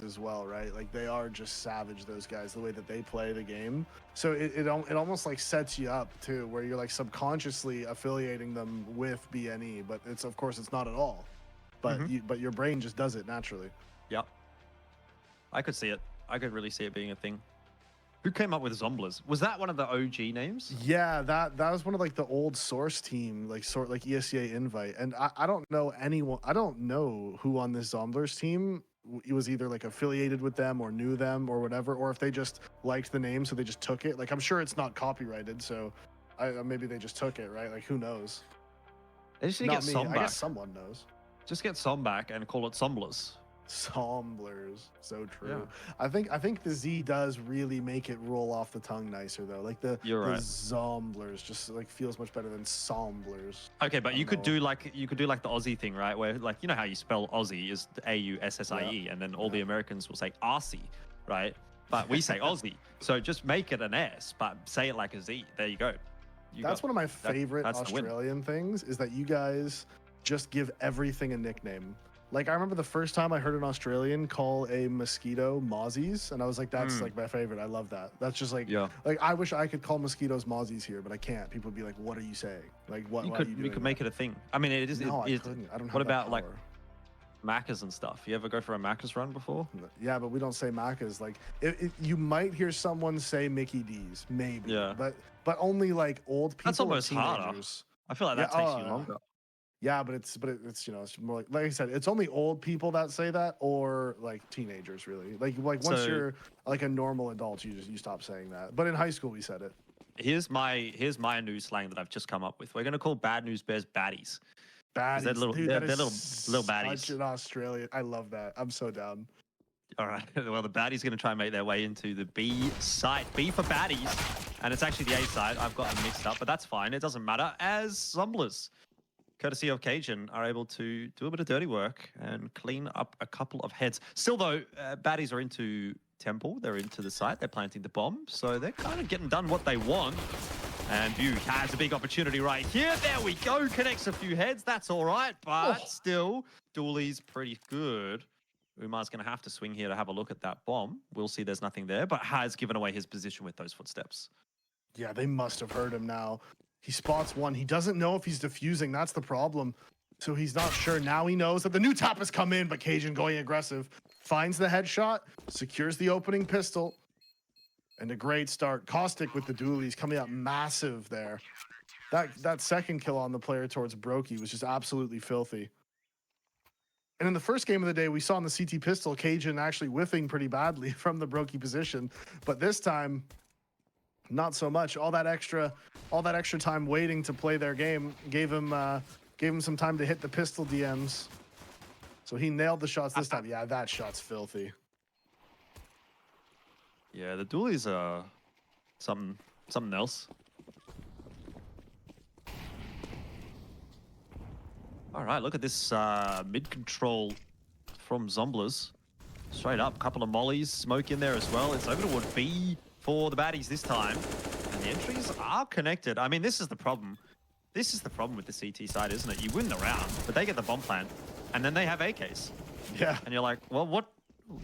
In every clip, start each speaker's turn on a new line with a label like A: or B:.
A: as well, right? Like they are just savage, those guys, the way that they play the game. So it almost like sets you up too, where you're like subconsciously affiliating them with BNE, but it's of course it's not at all. But but your brain just does it naturally.
B: Yep. I could see it. I could really see it being a thing. Who came up with Zomblers? Was that one of the OG names?
A: Yeah, that was one of like the old Source team, like ESCA Invite. And I don't know anyone. I don't know who on this Zomblers team was either like affiliated with them or knew them or whatever, or if they just liked the name so they just took it. Like I'm sure it's not copyrighted, so maybe they just took it, right? Like who knows?
B: They just need to get Som
A: I
B: back.
A: guess someone knows.
B: Just get Som back and call it Zomblers.
A: Zomblers, so true.
B: Yeah.
A: I think the Z does really make it roll off the tongue nicer though. Like the Zomblers just like feels much better than Somblers.
B: Okay, but you could do like the Aussie thing, right? Where like you know how you spell Aussie is AUSSIE, and then all the Americans will say Aussie, right? But we say Aussie, so just make it an S, but say it like a Z. There you go.
A: That's one of my favorite Australian things is that you guys just give everything a nickname. Like I remember the first time I heard an Australian call a mosquito mozzies, and I was like, "That's like my favorite. I love that." That's just like, like I wish I could call mosquitoes mozzies here, but I can't. People would be like, "What are you saying? Like, what?"
B: You could make it a thing. I mean, it is.
A: No, I couldn't. I don't have
B: what about
A: power.
B: like Macca's and stuff? You ever go for a Macca's run before?
A: Yeah, but we don't say Macca's. Like, you might hear someone say Mickey D's, maybe.
B: Yeah.
A: But only like old people.
B: That's almost harder. I feel like that takes you longer.
A: Yeah, but it's you know, it's more like I said, it's only old people that say that, or like teenagers, really. Like once you're like a normal adult, you stop saying that. But in high school, we said it.
B: Here's my new slang that I've just come up with. We're gonna call bad news bears baddies.
A: Baddies,
B: they're little baddies.
A: Such an Australian. I love that. I'm so down.
B: All right. Well, the baddies gonna try and make their way into the B side. B for baddies, and it's actually the A side. I've got them mixed up, but that's fine. It doesn't matter. As Zomblers, courtesy of Cajun, are able to do a bit of dirty work and clean up a couple of heads. Still, though, baddies are into Temple. They're into the site. They're planting the bomb. So they're kind of getting done what they want. And View has a big opportunity right here. There we go. Connects a few heads. That's all right. But still, Dooley's pretty good. Umar's going to have to swing here to have a look at that bomb. We'll see there's nothing there, but has given away his position with those footsteps.
A: Yeah, they must have heard him now. He spots one. He doesn't know if he's defusing. That's the problem. So he's not sure. Now he knows that the new tap has come in, but Cajun going aggressive. Finds the headshot, secures the opening pistol. And a great start. Caustic with the dualies coming up massive there. That second kill on the player towards Brokey was just absolutely filthy. And in the first game of the day, we saw in the CT pistol, Cajun actually whiffing pretty badly from the Brokey position. But this time, not so much. All that extra time waiting to play their game gave him some time to hit the pistol DMs. So he nailed the shots this time. Yeah, that shot's filthy.
B: Yeah, the dualies are something else. All right, look at this mid control from Zomblers. Straight up, couple of mollies, smoke in there as well. It's over toward B for the baddies this time. And the entries are connected. I mean, this is the problem. This is the problem with the CT side, isn't it? You win the round, but they get the bomb plant, and then they have AKs.
A: Yeah.
B: And you're like, well, what?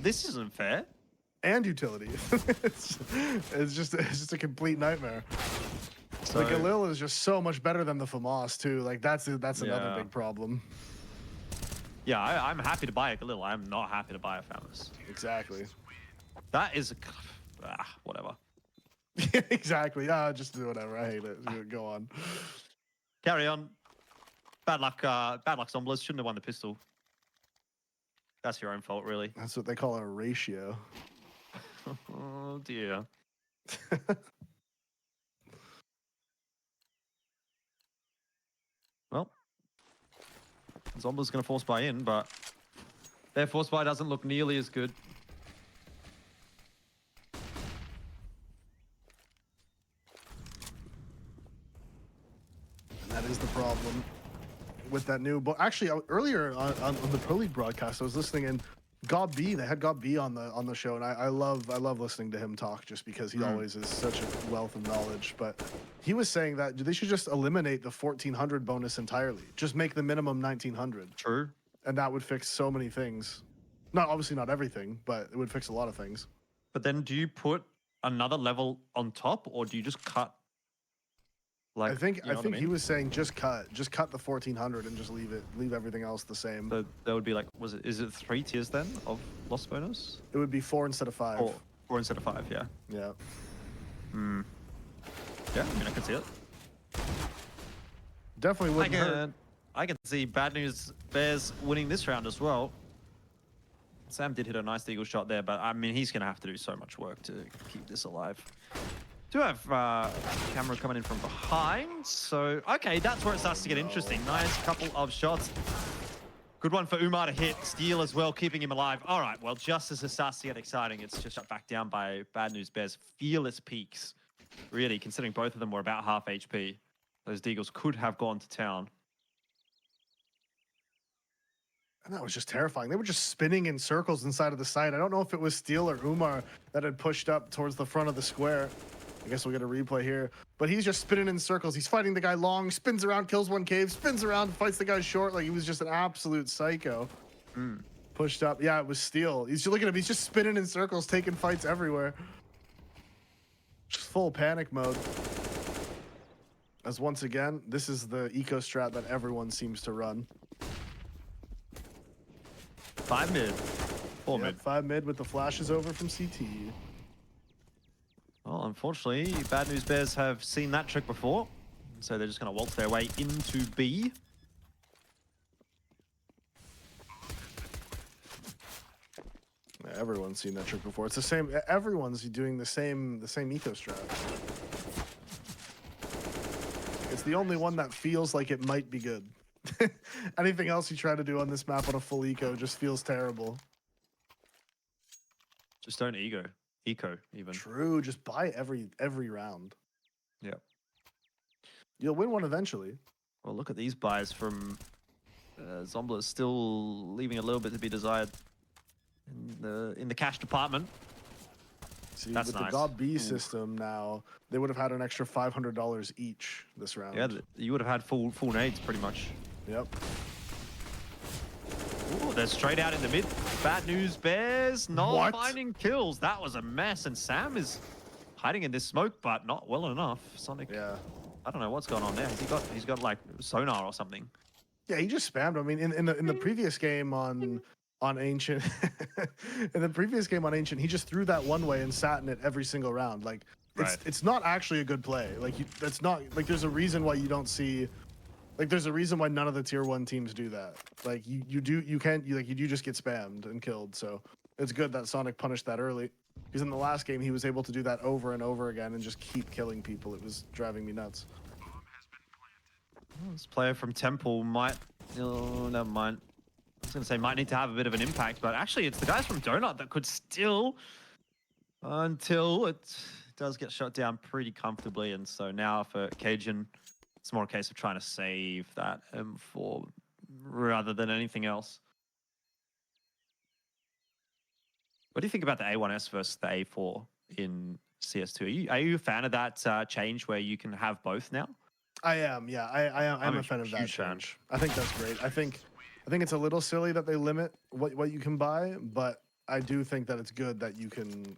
B: This isn't fair.
A: And utility. it's just a complete nightmare. So, like, Galil is just so much better than the FAMAS, too. Like, that's another big problem.
B: Yeah, I'm happy to buy a Galil. I'm not happy to buy a FAMAS.
A: Exactly.
B: That is... whatever.
A: Exactly. Just do whatever. I hate it. Go on.
B: Carry on. Bad luck, Zomblers. Shouldn't have won the pistol. That's your own fault, really.
A: That's what they call a ratio.
B: Oh, dear. Well, Zomblers going to force buy in, but their force buy doesn't look nearly as good.
A: And that is the problem with that new... But actually, earlier on the Pro League broadcast, I was listening, and Gob B, they had Gob B on the show, and I love listening to him talk just because he always is such a wealth of knowledge. But he was saying that they should just eliminate the 1400 bonus entirely. Just make the minimum 1900.
B: True.
A: And that would fix so many things. Not obviously not everything, but it would fix a lot of things.
B: But then do you put another level on top, or do you just cut? Like,
A: I think
B: you know what
A: he was saying just cut the 1400 and just leave everything else the same.
B: So that would be like, is it 3 tiers then of loss bonus?
A: It would be 4 instead of 5.
B: 4 instead of 5, yeah.
A: Yeah.
B: Yeah, I mean, I can see it.
A: Definitely wouldn't hurt.
B: I can see Bad News Bears winning this round as well. Sam did hit a nice eagle shot there, but I mean, he's going to have to do so much work to keep this alive. Do have camera coming in from behind, so okay, that's where it starts to get interesting. Nice couple of shots. Good one for Umar to hit. Steal as well, keeping him alive. All right, well, just as it starts to get exciting, it's just shut back down by Bad News Bears. Fearless peaks, really, considering both of them were about half HP. Those Deagles could have gone to town.
A: And that was just terrifying. They were just spinning in circles inside of the site. I don't know if it was Steele or Umar that had pushed up towards the front of the square. I guess we'll get a replay here. But he's just spinning in circles. He's fighting the guy long, spins around, kills one cave, spins around, fights the guy short. Like, he was just an absolute psycho. Pushed up. Yeah, it was Steele. He's just, look at him. He's just spinning in circles, taking fights everywhere. Just full panic mode. As once again, this is the eco strat that everyone seems to run.
B: 5 mid. 4 mid.
A: 5 mid with the flashes over from CT.
B: Well, unfortunately, Bad News Bears have seen that trick before, so they're just going to waltz their way into B.
A: Yeah, everyone's seen that trick before. It's the same. Everyone's doing the same eco strat. It's the only one that feels like it might be good. Anything else you try to do on this map on a full eco just feels terrible.
B: Just don't eco even.
A: True, just buy every round.
B: Yep.
A: You'll win one eventually.
B: Well, look at these buys from Zomblers, still leaving a little bit to be desired in the cash department.
A: See,
B: That's
A: with
B: nice.
A: the God B system now, they would have had an extra $500 each this round.
B: Yeah, you would have had full nades pretty much.
A: Yep.
B: Ooh, they're straight out in the mid. Bad News Bears not
A: What?
B: finding kills. That was a mess, and Sam is hiding in this smoke, but not well enough. Sonic,
A: Yeah.
B: I don't know what's going on there. He's got like sonar or something.
A: Yeah, he just spammed. I mean, in the previous game on Ancient, in the previous game on Ancient, he just threw that one way and sat in it every single round. Like, it's not actually a good play. Like, that's not like there's a reason why you don't see. Like, there's a reason why none of the tier 1 teams do that. Like, you do just get spammed and killed. So it's good that Sonic punished that early. Because in the last game, he was able to do that over and over again and just keep killing people. It was driving me nuts.
B: This player from Temple might... Oh, never mind. I was going to say might need to have a bit of an impact, but actually it's the guys from Donut that could still... Until it does get shut down pretty comfortably. And so now for Cajun, it's more a case of trying to save that M4 rather than anything else. What do you think about the A1S versus the A4 in CS2? Are you a fan of that change where you can have both now?
A: I am, yeah. I'm a fan of that change. I think that's great. I think it's a little silly that they limit what you can buy, but I do think that it's good that you can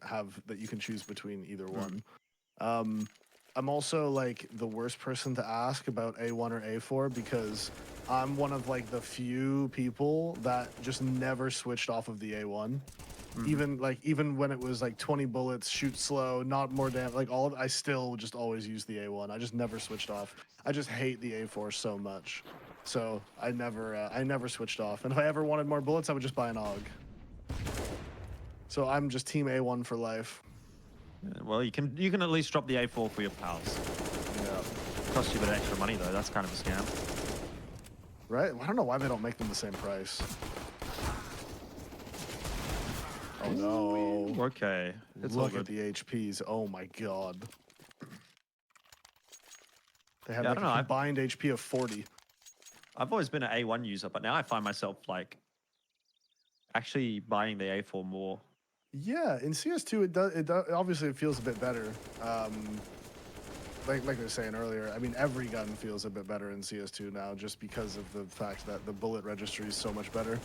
A: choose between either one. I'm also like the worst person to ask about A1 or A4 because I'm one of like the few people that just never switched off of the A1. Even when it was like 20 bullets, shoot slow, not more damage, like all of it, I still just always use the A1. I just never switched off. I just hate the A4 so much. So I never switched off. And if I ever wanted more bullets, I would just buy an AUG. So I'm just team A1 for life.
B: Yeah, well, you can at least drop the A4 for your pals.
A: Yeah.
B: Costs you a bit of extra money though. That's kind of a scam.
A: Right? I don't know why they don't make them the same price. Oh no.
B: Okay.
A: Look at the HPs. Oh my god. They have like a combined HP of 40.
B: I've always been an A1 user, but now I find myself like actually buying the A4 more.
A: Yeah, in CS2 it does obviously it feels a bit better. Like I was saying earlier, I mean every gun feels a bit better in CS2 now just because of the fact that the bullet registry is so much better.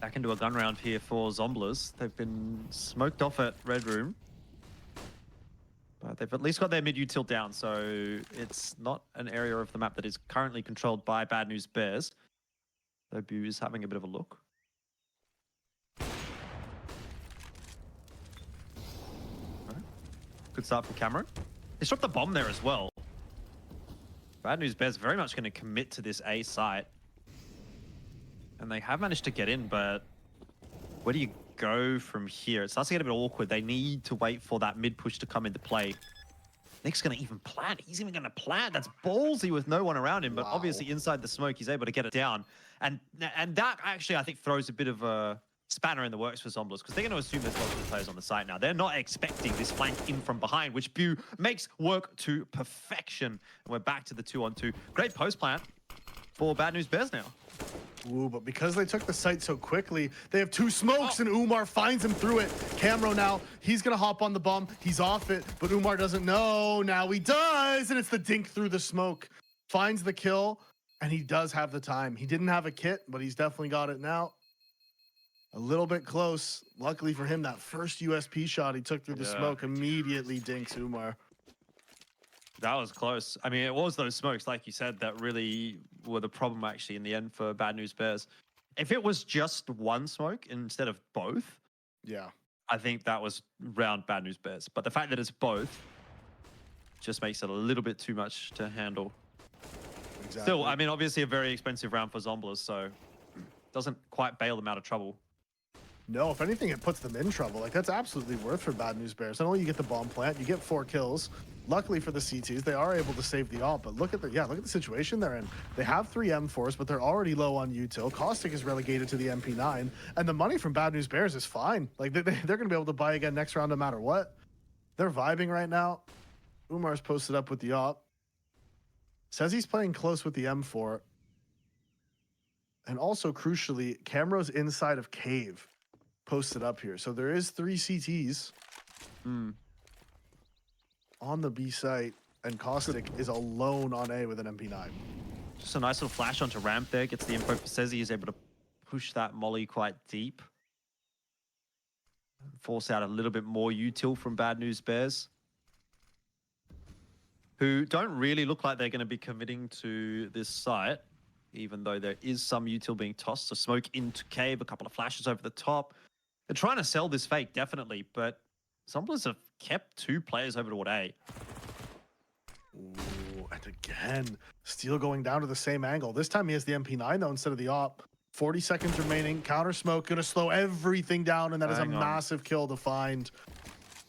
B: Back into a gun round here for Zomblers. They've been smoked off at Red Room. But they've at least got their mid-util down, so it's not an area of the map that is currently controlled by Bad News Bears. So Bu is having a bit of a look. Right. Good start from Cameron. They dropped the bomb there as well. Bad News Bears very much going to commit to this A site. And they have managed to get in, but where do you go from here? It starts to get a bit awkward. They need to wait for that mid push to come into play. Nick's going to even plant. He's even going to plant. That's ballsy with no one around him, but obviously inside the smoke, he's able to get it down. And that actually, I think, throws a bit of a spanner in the works for Zomblers, because they're going to assume there's lots of players on the site now. They're not expecting this flank in from behind, which Bu makes work to perfection. And we're back to the 2-on-2. Great post plant for Bad News Bears now.
A: Ooh, but because they took the site so quickly, they have two smokes and Umar finds him through it. Camro now, he's gonna hop on the bomb. He's off it, but Umar doesn't know. Now he does, and it's the dink through the smoke. Finds the kill, and he does have the time. He didn't have a kit, but he's definitely got it now. A little bit close. Luckily for him, that first USP shot he took through the smoke immediately dinks Umar.
B: That was close. I mean, it was those smokes, like you said, that really were the problem actually in the end for Bad News Bears. If it was just one smoke instead of both, I think that was round Bad News Bears. But the fact that it's both just makes it a little bit too much to handle. Exactly. Still, I mean, obviously a very expensive round for Zomblers, so doesn't quite bail them out of trouble.
A: No, if anything, it puts them in trouble. Like, that's absolutely worth for Bad News Bears. Not only you get the bomb plant, you get 4 kills. Luckily for the CTs, they are able to save the op, but look at the situation they're in. They have 3 M4s, but they're already low on util. Caustic is relegated to the MP9, and the money from Bad News Bears is fine. Like, they're going to be able to buy again next round no matter what. They're vibing right now. Umar's posted up with the op. Says he's playing close with the M4. And also, crucially, Camro's inside of Cave. Posted up here. So there is 3 CTs on the B site, and Caustic is alone on A with an MP9.
B: Just a nice little flash onto ramp there. Gets the info for Sezi. He's able to push that molly quite deep. Force out a little bit more util from Bad News Bears, who don't really look like they're going to be committing to this site, even though there is some util being tossed. So smoke into Cave, a couple of flashes over the top. They're trying to sell this fake, definitely, but Zomblers have kept 2 players over toward A.
A: Ooh, and again, Steel going down to the same angle. This time he has the MP9, though, instead of the op. 40 seconds remaining. Counter smoke, going to slow everything down, and that is a massive kill to find.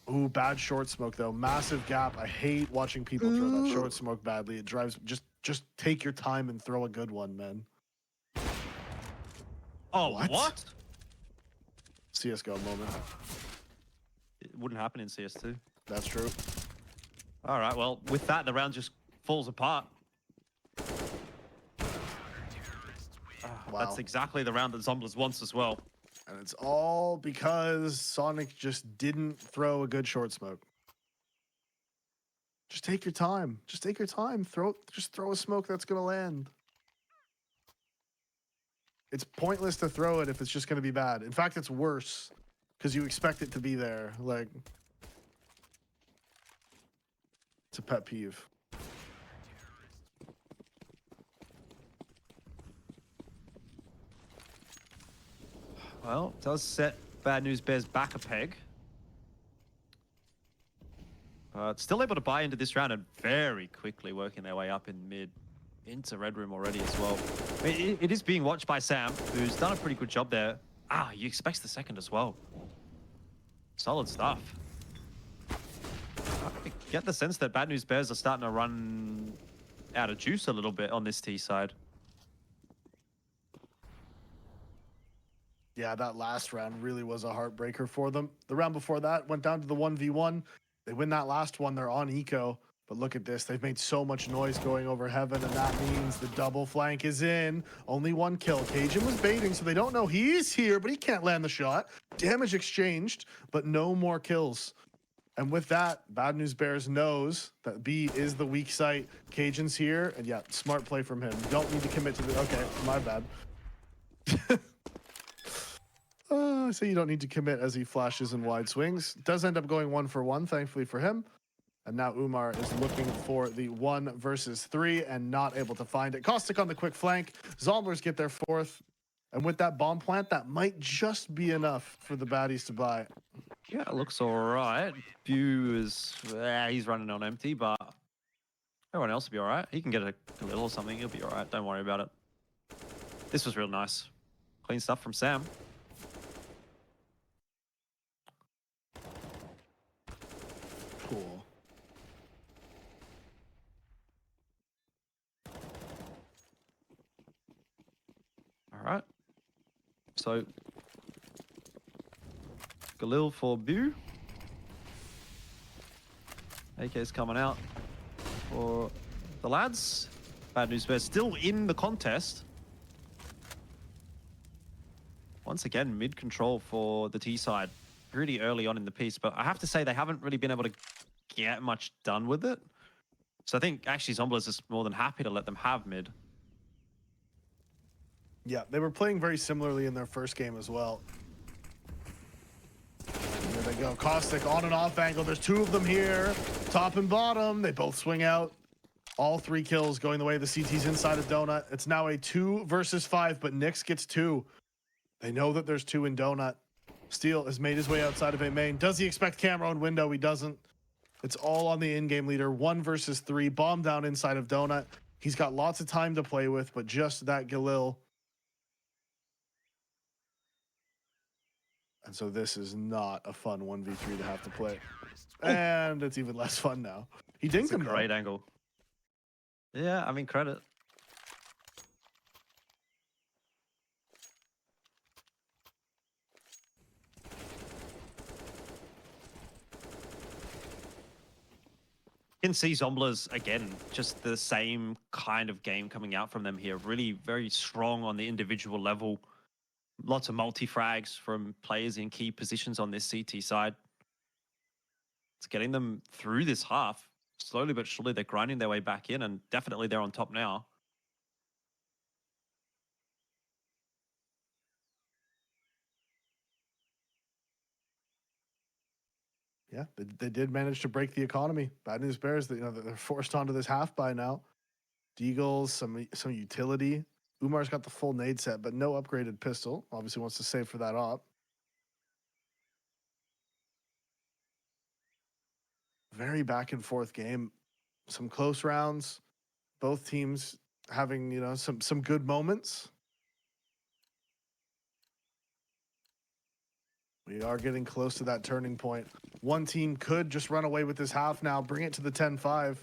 A: Ooh, bad short smoke, though. Massive gap. I hate watching people throw that short smoke badly. It drives... Just take your time and throw a good one, man.
B: Oh, what?
A: CSGO moment.
B: It wouldn't happen in CS2.
A: That's true.
B: All right, well, with that, the round just falls apart. That's exactly the round that Zomblers wants as well.
A: And it's all because Sonic just didn't throw a good short smoke. Just take your time. Just take your time. Just throw a smoke that's going to land. It's pointless to throw it if it's just going to be bad. In fact, it's worse because you expect it to be there. Like, it's a pet peeve.
B: Well, it does set Bad News Bears back a peg. Still able to buy into this round and very quickly working their way up in mid into Red Room already as well. I mean, it is being watched by Sam, who's done a pretty good job there. He expects the second as well. Solid stuff. I get the sense that Bad News Bears are starting to run out of juice a little bit on this T side.
A: Yeah, that last round really was a heartbreaker for them. The round before that went down to the 1v1. They win that last one, they're on eco. But look at this, they've made so much noise going over heaven, and that means the double flank is in. Only 1 kill. Cajun was baiting, so they don't know he's here, but he can't land the shot. Damage exchanged, but no more kills. And with that, Bad News Bears knows that B is the weak site. Cajun's here, and yeah, smart play from him. Don't need to commit to the... Okay, my bad. So you don't need to commit as he flashes and wide swings. Does end up going 1-for-1, thankfully for him. And now Umar is looking for the 1 versus 3 and not able to find it. Caustic on the quick flank. Zomblers get their 4th. And with that bomb plant, that might just be enough for the baddies to buy.
B: Yeah, it looks all right. Bew is, he's running on empty, but everyone else will be all right. He can get a little or something. He'll be all right. Don't worry about it. This was real nice. Clean stuff from Sam.
A: Cool.
B: All right. So, Galil for Bew. AK's coming out for the lads. Bad News Bears still in the contest. Once again, mid-control for the T side. Pretty early on in the piece, but I have to say they haven't really been able to get much done with it. So I think actually Zomblers is more than happy to let them have mid.
A: Yeah, they were playing very similarly in their first game as well. Here they go. Caustic on and off angle. There's 2 of them here. Top and bottom. They both swing out. All 3 kills going the way of the CT's inside of Donut. It's now a 2 versus 5, but Nyx gets 2. They know that there's 2 in Donut. Steel has made his way outside of A main. Does he expect camera on window? He doesn't. It's all on the in-game leader. 1 versus 3. Bomb down inside of Donut. He's got lots of time to play with, but just that Galil. And so this is not a fun 1v3 to have to play. And it's even less fun now. He dinked him,
B: Great angle. Yeah, I mean, credit. You can see Zomblers, again, just the same kind of game coming out from them here. Really very strong on the individual level. Lots of multi-frags from players in key positions on this CT side. It's getting them through this half. Slowly but surely, they're grinding their way back in, and definitely they're on top now.
A: Yeah, they did manage to break the economy. Bad News Bears, they're forced onto this half by now. Deagles, some utility. Umar's got the full nade set, but no upgraded pistol. Obviously wants to save for that op. Very back and forth game. Some close rounds. Both teams having, some good moments. We are getting close to that turning point. One team could just run away with this half now, bring it to the 10-5.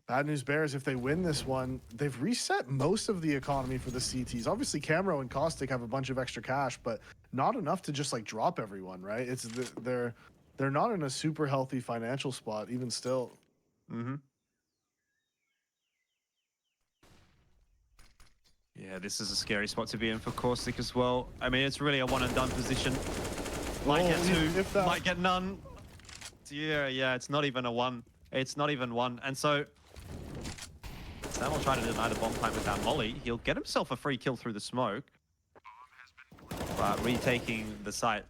A: Bad News Bears, if they win this one, they've reset most of the economy for the CTs. Obviously, Camero and Caustic have a bunch of extra cash, but not enough to just drop everyone, right? They're not in a super healthy financial spot, even still.
B: Mm-hmm. Yeah, this is a scary spot to be in for Caustic as well. I mean, it's really a one-and-done position. Might get 2, might get none. Yeah, it's not even a 1. It's not even 1. And so Sam will try to deny the bomb plant with that molly. He'll get himself a free kill through the smoke. But retaking the site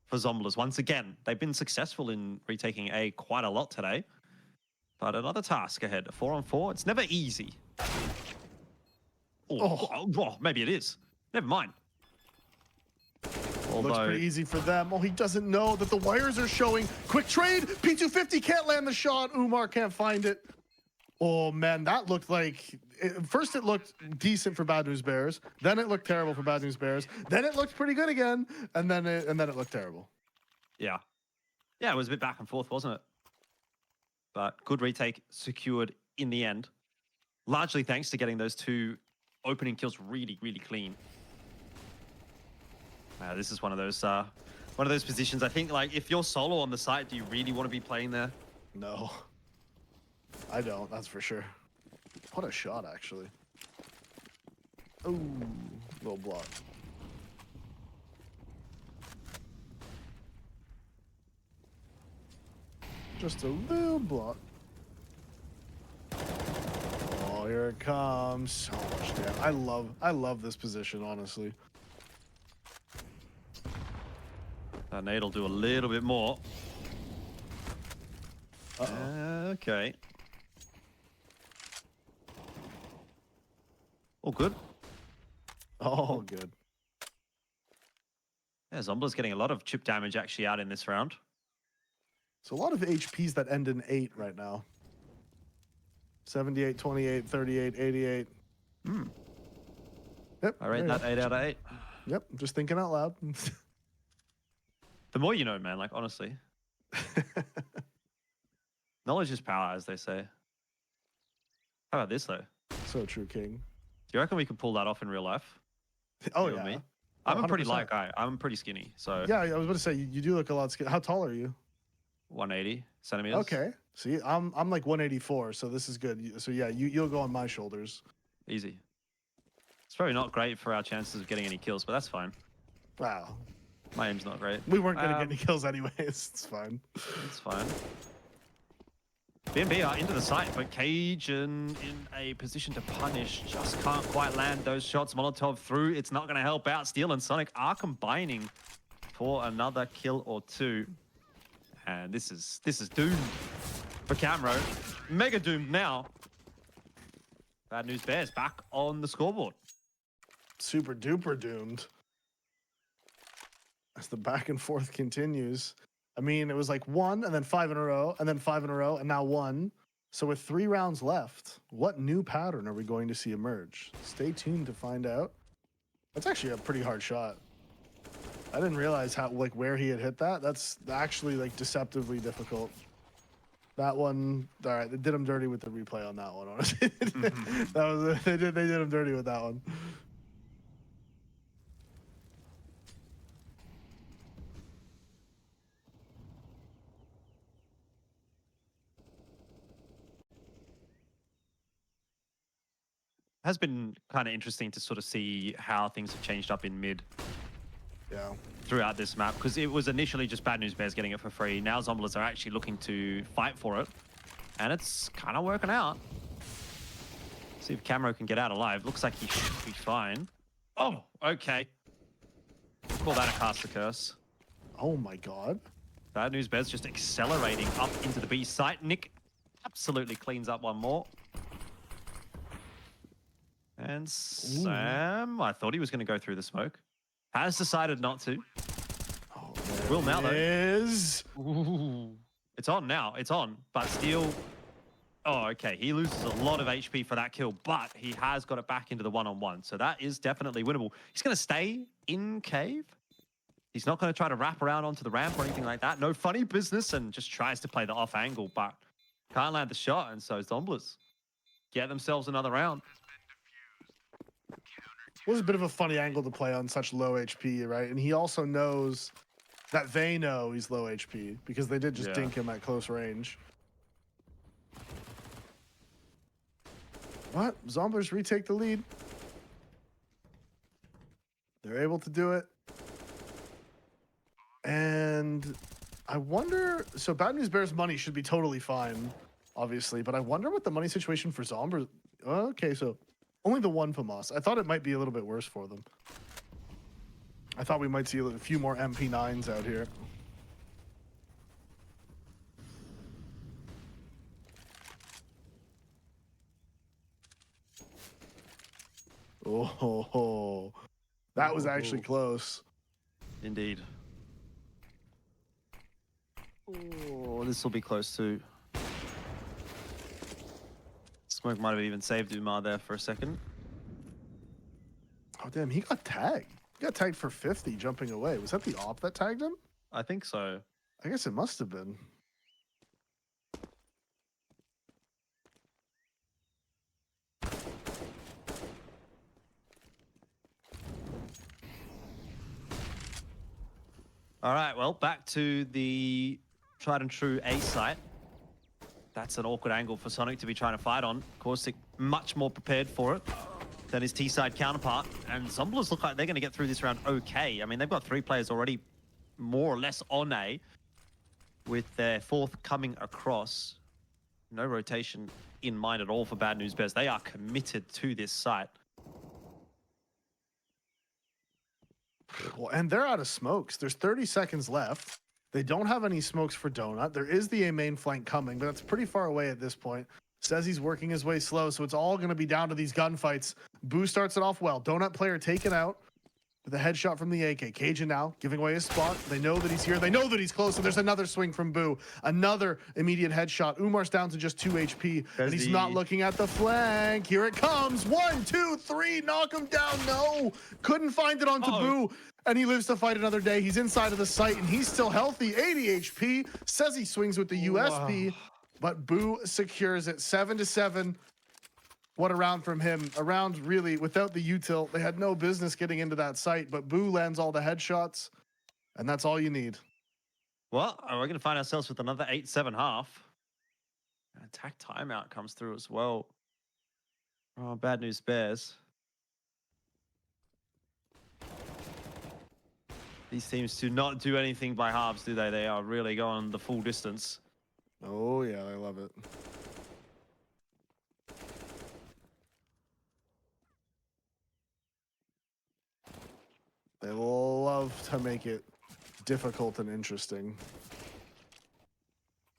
B: for Zomblers. Once again, they've been successful in retaking A quite a lot today. But another task ahead. A 4-on-4. It's never easy. Oh, maybe it is. Never mind.
A: Although, looks pretty easy for them. Oh, he doesn't know that the wires are showing. Quick trade. P250 can't land the shot. Umar can't find it. Oh, man, that looked like... First, it looked decent for Bad News Bears. Then it looked terrible for Bad News Bears. Then it looked pretty good again. And then it looked terrible.
B: Yeah. Yeah, it was a bit back and forth, wasn't it? But good retake secured in the end. Largely thanks to getting those 2 opening kills really, really clean. This is one of those positions. I think, if you're solo on the site, do you really want to be playing there?
A: No, I don't. That's for sure. What a shot, actually. Ooh, little block. Just a little block. Oh, here it comes. So much damage. I love this position, honestly.
B: That nade will do a little bit more. Okay. All good.
A: Oh, good.
B: Yeah, Zomblers getting a lot of chip damage actually out in this round.
A: So a lot of HPs that end in 8 right now. 78, 28, 38, 88. Yep.
B: I rate that 8 out of 8.
A: Yep. Just thinking out loud.
B: The more you know, man, like, honestly. Knowledge is power, as they say. How about this, though?
A: So true, King.
B: Do you reckon we could pull that off in real life?
A: Oh,
B: You and
A: yeah.
B: me? I'm a pretty
A: 100%.
B: light guy. I'm pretty skinny, so
A: Yeah, I was about to say, you do look a lot skinny. How tall are you?
B: 180 centimeters.
A: Okay. See, I'm like 184, so this is good. So yeah, you'll go on my shoulders.
B: Easy. It's probably not great for our chances of getting any kills, but that's fine.
A: Wow.
B: My aim's not great.
A: We weren't gonna get any kills anyways. It's fine.
B: It's fine. BNB are into the site, but Cajun in a position to punish. Just can't quite land those shots. Molotov through. It's not going to help out. Steel and Sonic are combining for another kill or two. And this is doomed for Camro. Mega doomed now. Bad News Bears back on the scoreboard.
A: Super duper doomed. As the back and forth continues. I mean, it was like 1 and then 5 in a row and then 5 in a row and now 1. So with 3 rounds left, what new pattern are we going to see emerge? Stay tuned to find out. That's actually a pretty hard shot. I didn't realize how, like, where he had hit that. That's actually, like, deceptively difficult. That one, all right, they did him dirty with the replay on that one, honestly. They did him dirty with that one.
B: Has been kind of interesting to sort of see how things have changed up in mid.
A: Yeah.
B: Throughout this map, because it was initially just Bad News Bears getting it for free. Now Zomblers are actually looking to fight for it, and it's kind of working out. See if Camro can get out alive. Looks like he should be fine. Oh, okay. Call that a caster curse.
A: Oh my god.
B: Bad News Bears just accelerating up into the B site. Nick absolutely cleans up one more. And Sam, I thought he was going to go through the smoke. Has decided not to.
A: Oh,
B: Will now, though.
A: Ooh.
B: It's on now. It's on. But Steel... Oh, okay. He loses a lot of HP for that kill, but he has got it back into the one-on-one. So that is definitely winnable. He's going to stay in cave. He's not going to try to wrap around onto the ramp or anything like that. No funny business, and just tries to play the off angle, but can't land the shot. And so Zomblers get themselves another round.
A: It was a bit of a funny angle to play on such low HP, right? And he also knows that they know he's low HP because they did just dink him at close range. What? Zomblers retake the lead. They're able to do it. And I wonder... So Bad News Bears money should be totally fine, obviously. But I wonder what the money situation for Zomblers... Okay, so... Only the one FAMAS. I thought it might be a little bit worse for them. I thought we might see a few more MP9s out here. Oh, that was actually close.
B: Indeed. Oh, this will be close too. Smoke might have even saved Umar there for a second.
A: Oh, damn, he got tagged. He got tagged for 50 jumping away. Was that the op that tagged him?
B: I think so.
A: I guess it must have been.
B: All right, well, back to the tried and true A site. That's an awkward angle for Sonic to be trying to fight on. Caustic much more prepared for it than his T-side counterpart. And Zomblers look like they're going to get through this round okay. I mean, they've got 3 players already more or less on A, with their 4th coming across. No rotation in mind at all for Bad News Bears. They are committed to this site.
A: Well, and they're out of smokes. There's 30 seconds left. They don't have any smokes for Donut. There is the A main flank coming, but that's pretty far away at this point. Says he's working his way slow, so it's all going to be down to these gunfights. Boo starts it off well. Donut player taken out with a headshot from the AK. Cajun now giving away his spot. They know that he's here. They know that he's close, and there's another swing from Boo. Another immediate headshot. Umar's down to just 2 HP, and he's not looking at the flank. Here it comes. 1, 2, 3. Knock him down. No. Couldn't find it onto Boo, and he lives to fight another day. He's inside of the site, and he's still healthy. 80 HP. Says he swings with the USP. Wow. But Boo secures it 7-7. What a round from him. A round really without the util. They had no business getting into that site, but Boo lands all the headshots, and that's all you need.
B: Well, we're going to find ourselves with another 8-7 half. Attack timeout comes through as well. Oh, bad news bears. These teams do not do anything by halves, do they? They are really going the full distance.
A: Oh, yeah, I love it. They love to make it difficult and interesting.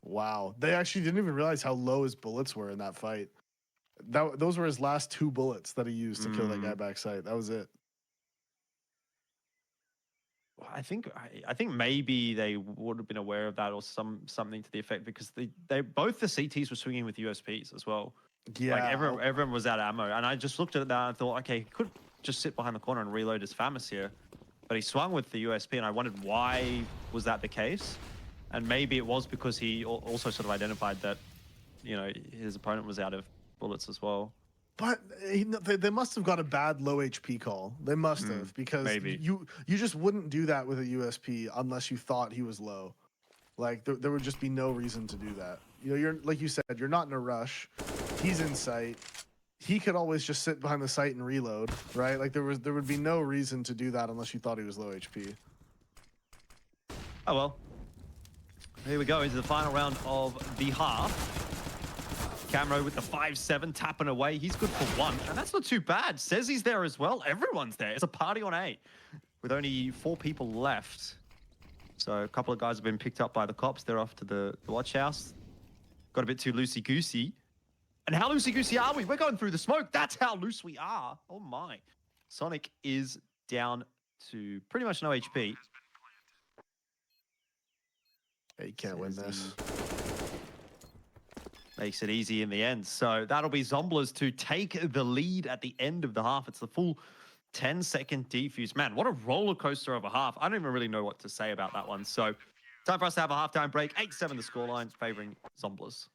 A: Wow. They actually didn't even realize how low his bullets were in that fight. Those were his last 2 bullets that he used to kill that guy backside. That was it.
B: I think maybe they would have been aware of that or something to the effect, because they both the CTs were swinging with USPs as well.
A: Yeah,
B: like everyone was out of ammo, and I just looked at that and thought, okay, he could just sit behind the corner and reload his FAMAS here, but he swung with the USP, and I wondered why was that the case, and maybe it was because he also sort of identified that, you know, his opponent was out of bullets as well.
A: But they must have got a bad low HP call. They must have, because
B: maybe.
A: you just wouldn't do that with a USP unless you thought he was low. Like there would just be no reason to do that. You know, you're like you said, you're not in a rush. He's in sight. He could always just sit behind the site and reload, right? Like there would be no reason to do that unless you thought he was low HP.
B: Oh well. Here we go into the final round of the half. Camero with the 5-7 tapping away. He's good for 1, and that's not too bad. Says he's there as well. Everyone's there. It's a party on A with only 4 people left. So a couple of guys have been picked up by the cops. They're off to the watch house. Got a bit too loosey-goosey. And how loosey-goosey are we? We're going through the smoke. That's how loose we are. Oh my. Sonic is down to pretty much no HP.
A: Hey, you can't win this.
B: Makes it easy in the end. So that'll be Zomblers to take the lead at the end of the half. It's the full 10-second defuse. Man, what a roller coaster of a half. I don't even really know what to say about that one. So time for us to have a halftime break. 8-7 the scoreline, favoring Zomblers.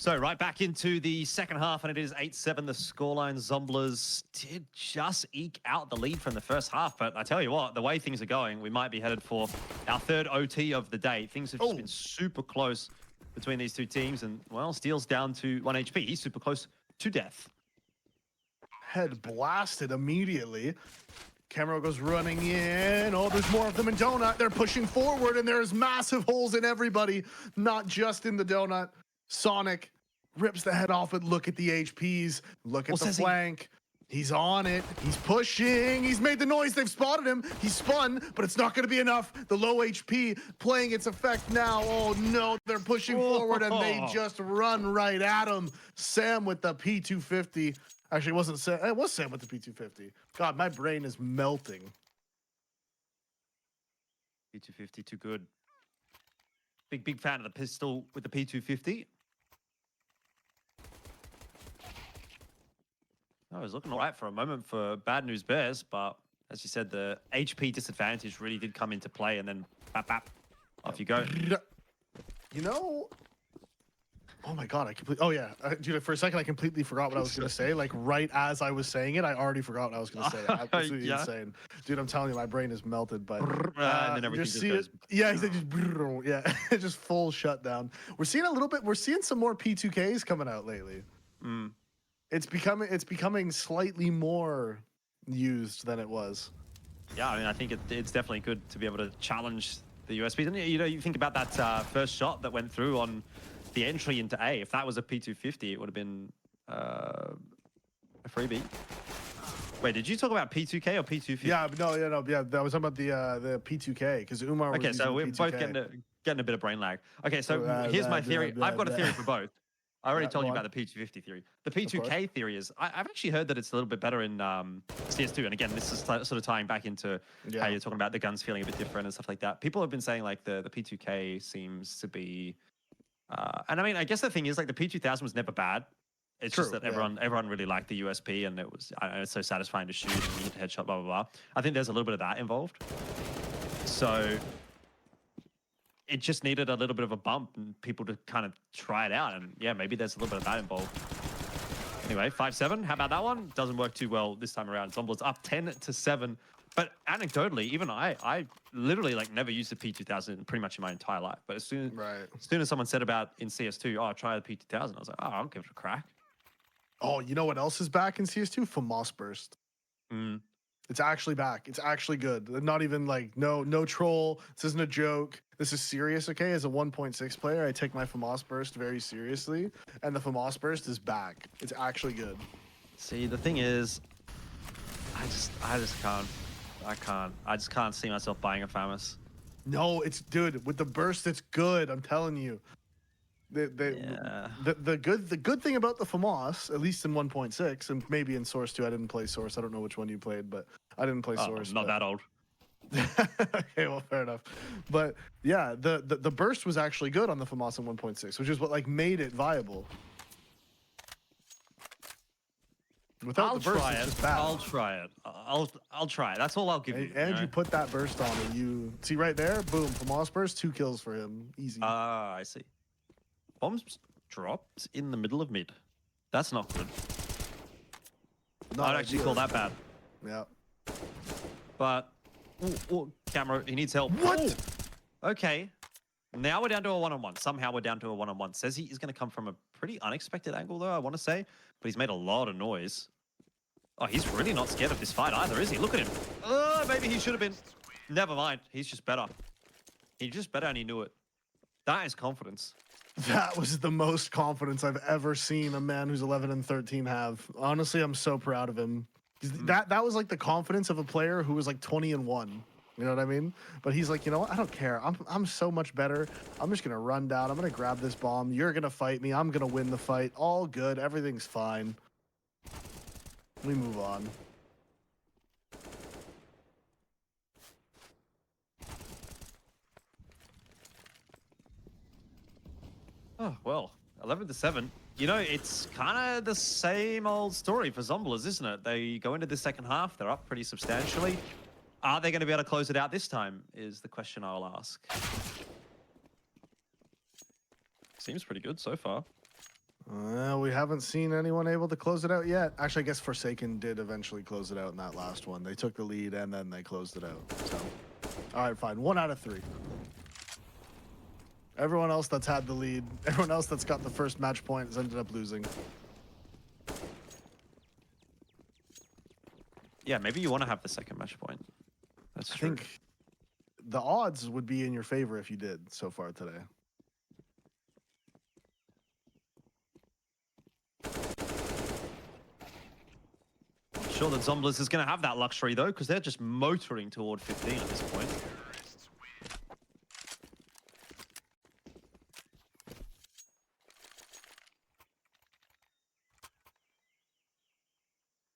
B: So right back into the second half, and it is 8-7. The scoreline. Zomblers did just eke out the lead from the first half, but I tell you what, the way things are going, we might be headed for our third OT of the day. Things have just been super close between these two teams, and well, Steel's down to 1 HP. He's super close to death.
A: Head blasted immediately. Camera goes running in. Oh, there's more of them in Donut. They're pushing forward, and there's massive holes in everybody, not just in the Donut. Sonic rips the head off, but look at the HPs. Look at the flank. He's on it. He's pushing. He's made the noise. They've spotted him. He's spun, but it's not going to be enough. The low HP playing its effect now. Oh, no. They're pushing forward, and they just run right at him. Sam with the P250. Actually, it wasn't Sam. It was Sam with the P250. God, my brain is melting.
B: P250, too good. Big fan of the pistol with the P250. I was looking all right for a moment for Bad News Bears, but as you said, the HP disadvantage really did come into play, and then bap, off you go.
A: You know, oh my God, oh yeah, dude, for a second I completely forgot what I was going to say. Like right as I was saying it, I already forgot what I was going to say. Absolutely insane. Dude, I'm telling you, my brain is melted, but
B: and then everything just goes.
A: Yeah, he's like yeah, just full shutdown. We're seeing some more P2Ks coming out lately. It's becoming slightly more used than it was.
B: Yeah, I mean, I think it's definitely good to be able to challenge the USPs. And you know, you think about that first shot that went through on the entry into A. If that was a P250, it would have been a freebie. Wait, did you talk about P2K or P250?
A: Yeah, yeah. That was about the P2K because Umar was
B: okay, so we're
A: P2K.
B: both getting a bit of brain lag. Okay, so here's my theory. I've got a theory for both. I already told you about the P250 theory. The P2K theory is, I've actually heard that it's a little bit better in CS2. And again, this is sort of tying back into how you're talking about the guns feeling a bit different and stuff like that. People have been saying like the P2K seems to be, and I mean, I guess the thing is like the P2000 was never bad. It's just that everyone really liked the USP, and it was it's so satisfying to shoot and you hit the headshot, blah, blah, blah. I think there's a little bit of that involved. So it just needed a little bit of a bump and people to kind of try it out. And yeah, maybe there's a little bit of that involved. Anyway, 5-7. How about that one? Doesn't work too well this time around. Zomblers up 10-7. But anecdotally, even I literally like never used the P2000 pretty much in my entire life. But as soon as someone said about in CS2, oh, try the P2000, I was like, oh, I'll give it a crack.
A: Oh, you know what else is back in CS2? FAMAS Burst. It's actually back. It's actually good. Not even like no troll. This isn't a joke. This is serious, okay? As a 1.6 player, I take my FAMAS Burst very seriously, and the FAMAS Burst is back. It's actually good.
B: See, the thing is, I just can't. I just can't see myself buying a FAMAS.
A: No, it's dude, with the burst, it's good. I'm telling you. The good thing about the FAMAS, at least in 1.6, and maybe in Source 2, I didn't play Source. I don't know which one you played, but I didn't play Source.
B: I'm not that old.
A: Okay, well, fair enough. But yeah, the burst was actually good on the FAMAS in 1.6, which is what like made it viable. Without the burst, it's just bad.
B: I'll try it. I'll try it. That's all I'll give you.
A: And you put that burst on, and you see right there, boom, FAMAS burst, 2 kills for him, easy.
B: I see. Bombs dropped in the middle of mid. That's not good. I'd actually call that bad.
A: Yeah.
B: But camera, he needs help.
A: What?
B: Ooh. Okay. Now we're down to a 1-on-1. Somehow we're down to a 1-on-1. Says he is going to come from a pretty unexpected angle, though, I want to say. But he's made a lot of noise. Oh, he's really not scared of this fight either, is he? Look at him. Maybe he should have been. Never mind. He's just better. He's just better and he knew it. That is confidence.
A: That was the most confidence I've ever seen a man who's 11 and 13 have. Honestly, I'm so proud of him. That was like the confidence of a player who was like 20 and 1. You know what I mean? But he's like, you know what? I don't care. I'm so much better. I'm just gonna run down. I'm gonna grab this bomb. You're gonna fight me. I'm gonna win the fight. All good. Everything's fine. We move on.
B: Oh, well, 11-7. You know, it's kind of the same old story for Zomblers, isn't it? They go into the second half. They're up pretty substantially. Are they going to be able to close it out this time is the question I'll ask. Seems pretty good so far.
A: We haven't seen anyone able to close it out yet. Actually, I guess Forsaken did eventually close it out in that last one. They took the lead and then they closed it out. So, all right, fine. 1 out of 3. Everyone else that's had the lead, everyone else that's got the first match point has ended up losing.
B: Yeah, maybe you want to have the second match point. That's true.
A: I think the odds would be in your favor if you did so far today.
B: Sure that Zomblers is going to have that luxury, though, because they're just motoring toward 15 at this point.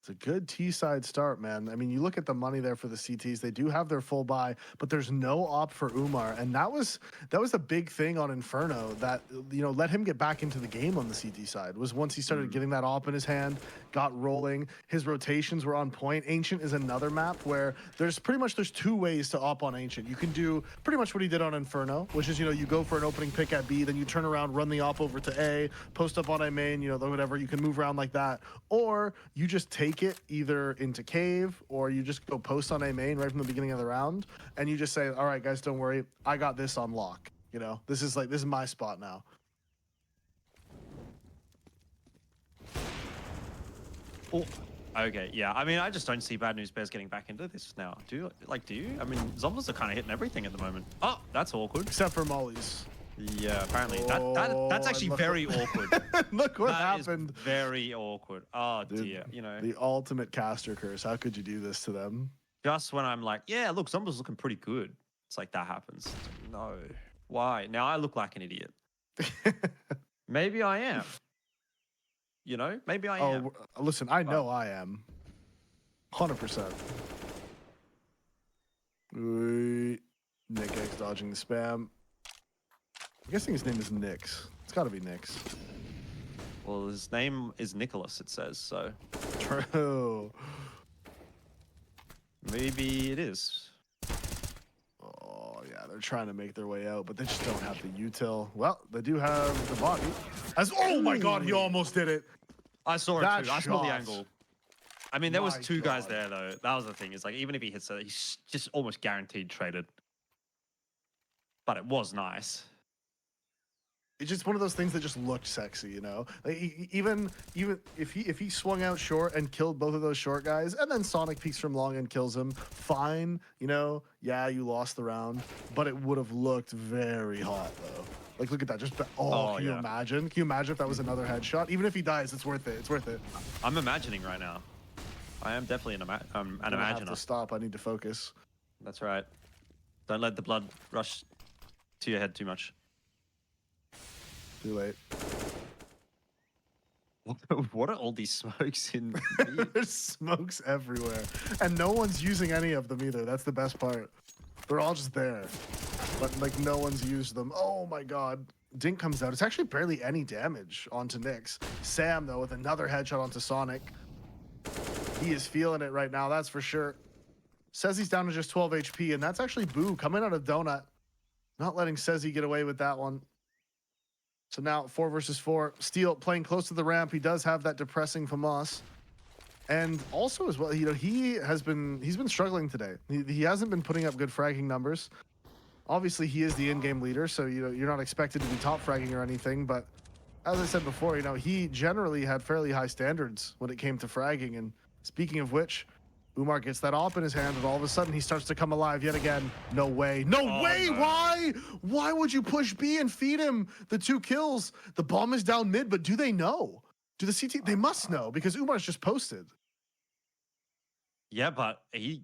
A: It's a good T-side start, man. I mean, you look at the money there for the CTs. They do have their full buy, but there's no op for Umar, and that was a big thing on Inferno that, you know, let him get back into the game on the CT side. Was once he started getting that op in his hand, got rolling, his rotations were on point. Ancient is another map where there's 2 ways to op on Ancient. You can do pretty much what he did on Inferno, which is, you know, you go for an opening pick at B, then you turn around, run the op over to A, post up on A main, you know, whatever. You can move around like that, or you just take it either into cave or you just go post on A main right from the beginning of the round and you just say, all right guys, don't worry, I got this on lock. You know, this is my spot now.
B: Oh, okay, yeah. I mean, I just don't see Bad News Bears getting back into this now. Do you? Do you? I mean, Zomblers are kind of hitting everything at the moment. Oh, that's awkward.
A: Except for Molly's.
B: Yeah, apparently. That's actually very awkward.
A: Look what
B: that
A: happened.
B: Is very awkward. Oh,
A: dude,
B: dear. You know.
A: The ultimate caster curse. How could you do this to them?
B: Just when I'm like, yeah, look, Zomblers looking pretty good. It's like that happens. No. Why? Now I look like an idiot. Maybe I am. You know, maybe I am.
A: Oh, listen, I know I am. 100%. Nick X dodging the spam. I'm guessing his name is Nix. It's got to be Nix.
B: Well, his name is Nicholas, it says, so.
A: True.
B: Maybe it is.
A: Oh, yeah, they're trying to make their way out, but they just don't have the util. Well, they do have the body. Oh my god, he almost did it.
B: I saw it
A: that
B: too. I saw the
A: shot.
B: angle. I mean, there was
A: My
B: 2 guys
A: God.
B: there, though. That was the thing. Is like, even if he hits it, he's just almost guaranteed traded. But it was nice.
A: It's just one of those things that just looked sexy, you know. Like, even if he swung out short and killed both of those short guys, and then Sonic peeks from long and kills him, fine, you know. Yeah, you lost the round, but it would have looked very hot though. Like, look at that. Just can you imagine? Can you imagine if that was another headshot? Even if he dies, it's worth it. It's worth it.
B: I'm imagining right now. I am definitely an
A: I have
B: imaginer.
A: to stop. I need to focus.
B: That's right. Don't let the blood rush to your head too much.
A: Too late.
B: What are all these smokes in?
A: There's smokes everywhere, and no one's using any of them either. That's the best part. They're all just there, but like no one's used them. Oh my god. Dink comes out. It's actually barely any damage onto Nyx. Sam though with another headshot onto Sonic. He is feeling it right now, that's for sure. Says he's down to just 12 HP, and that's actually Boo coming out of Donut. Not letting Sezzy get away with that one. So now 4 versus 4. Steel playing close to the ramp. He does have that depressing FAMAS. And also as well, you know, he's been struggling today. He hasn't been putting up good fragging numbers. Obviously, he is the in-game leader, so you know you're not expected to be top fragging or anything. But as I said before, you know he generally had fairly high standards when it came to fragging. And speaking of which, Umar gets that op in his hand, and all of a sudden he starts to come alive yet again. No way! No way!
B: No.
A: Why? Why would you push B and feed him the 2 kills? The bomb is down mid, but do they know? Do the CT? They must know because Umar's just posted.
B: Yeah, but okay,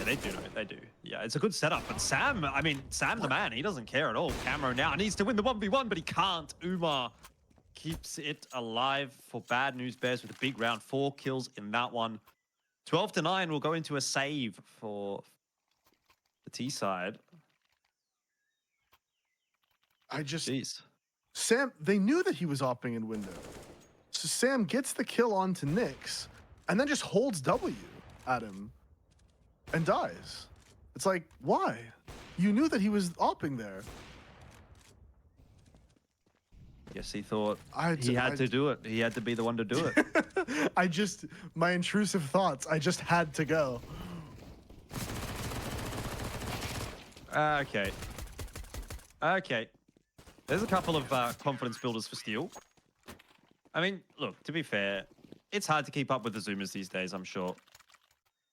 B: they do know. They do. Yeah, it's a good setup. But Sam, I mean, Sam the man, he doesn't care at all. Camo now needs to win the 1v1, but he can't. Umar keeps it alive for Bad News Bears with a big round. 4 kills in that one. 12-9 will go into a save for the T side. Jeez.
A: Sam, they knew that he was opping in window. So Sam gets the kill onto Nyx and then just holds W at him and dies. It's like, why? You knew that he was opping there.
B: Guess he thought
A: I
B: he had to do it. He had to be the one to do it.
A: My intrusive thoughts, I just had to go.
B: Okay. Okay. There's a couple of confidence builders for Steel. I mean, look, to be fair, it's hard to keep up with the Zoomers these days, I'm sure.